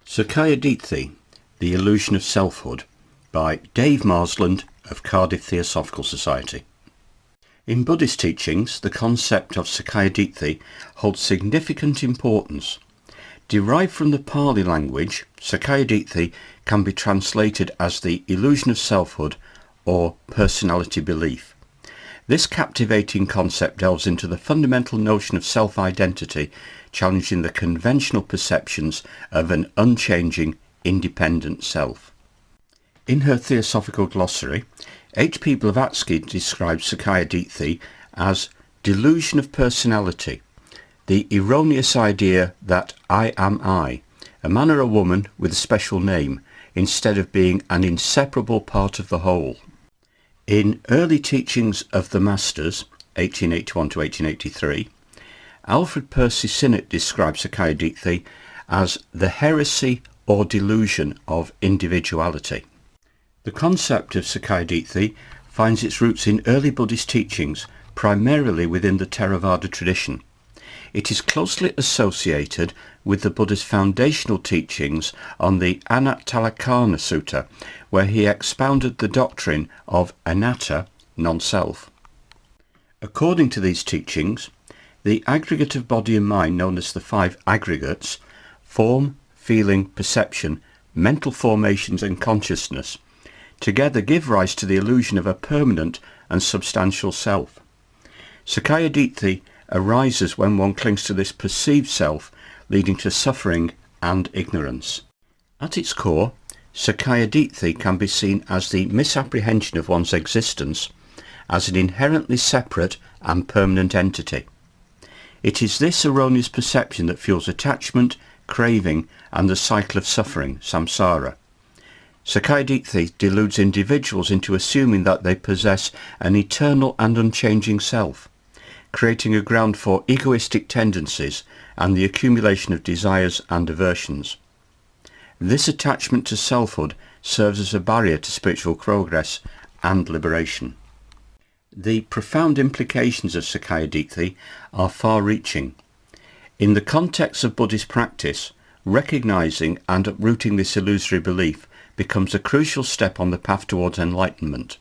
Sakkayaditthi, The Illusion of Selfhood by Dave Marsland of Cardiff Theosophical Society. In Buddhist teachings, the concept of Sakkayaditthi holds significant importance. Derived from the Pali language, Sakkayaditthi can be translated as the illusion of selfhood or personality belief. This captivating concept delves into the fundamental notion of self-identity, challenging the conventional perceptions of an unchanging, independent self. In her Theosophical glossary, H.P. Blavatsky describes Sakkayaditthi as delusion of personality, the erroneous idea that I am I, a man or a woman with a special name, instead of being an inseparable part of the whole. In Early Teachings of the Masters, 1881 to 1883, Alfred Percy Sinnett describes Sakkayaditthi as the heresy or delusion of individuality. The concept of Sakkayaditthi finds its roots in early Buddhist teachings, primarily within the Theravada tradition. It is closely associated with the Buddha's foundational teachings on the Anattalakkhana Sutta, where he expounded the doctrine of anatta, non-self. According to these teachings, the aggregate of body and mind, known as the five aggregates, form, feeling, perception, mental formations and consciousness, together give rise to the illusion of a permanent and substantial self. Sakkayaditthi arises when one clings to this perceived self, leading to suffering and ignorance. At its core, Sakkayaditthi can be seen as the misapprehension of one's existence as an inherently separate and permanent entity. It is this erroneous perception that fuels attachment, craving, and the cycle of suffering, samsara. Sakkayaditthi deludes individuals into assuming that they possess an eternal and unchanging self, creating a ground for egoistic tendencies and the accumulation of desires and aversions. This attachment to selfhood serves as a barrier to spiritual progress and liberation. The profound implications of Sakkayaditthi are far-reaching. In the context of Buddhist practice, recognizing and uprooting this illusory belief becomes a crucial step on the path towards enlightenment.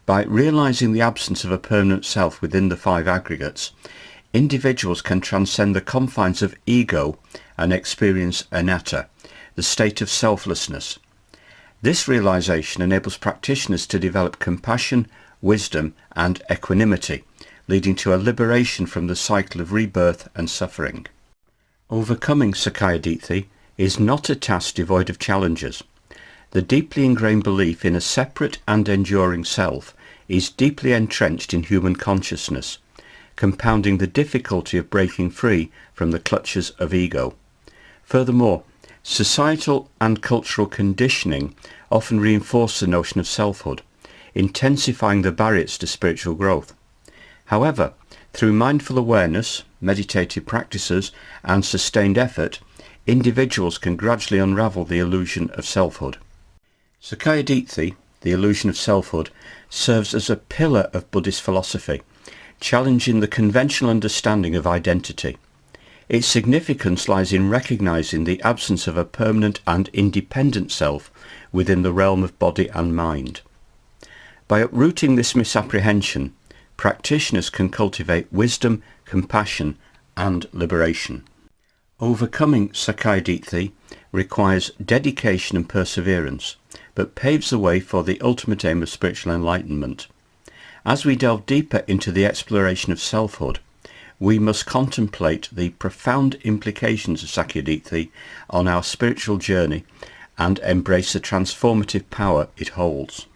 By realizing the absence of a permanent self within the five aggregates, individuals can transcend the confines of ego and experience anatta, the state of selflessness. This realization enables practitioners to develop compassion, wisdom, and equanimity, leading to a liberation from the cycle of rebirth and suffering. Overcoming Sakkayaditthi is not a task devoid of challenges. The deeply ingrained belief in a separate and enduring self is deeply entrenched in human consciousness, compounding the difficulty of breaking free from the clutches of ego. Furthermore, societal and cultural conditioning often reinforce the notion of selfhood, intensifying the barriers to spiritual growth. However, through mindful awareness, meditative practices, and sustained effort, individuals can gradually unravel the illusion of selfhood. Sakkayaditthi, the illusion of selfhood, serves as a pillar of Buddhist philosophy, challenging the conventional understanding of identity. Its significance lies in recognizing the absence of a permanent and independent self within the realm of body and mind. By uprooting this misapprehension, practitioners can cultivate wisdom, compassion, and liberation. Overcoming Sakkayaditthi requires dedication and perseverance, but paves the way for the ultimate aim of spiritual enlightenment. As we delve deeper into the exploration of selfhood, we must contemplate the profound implications of Sakkayaditthi on our spiritual journey and embrace the transformative power it holds.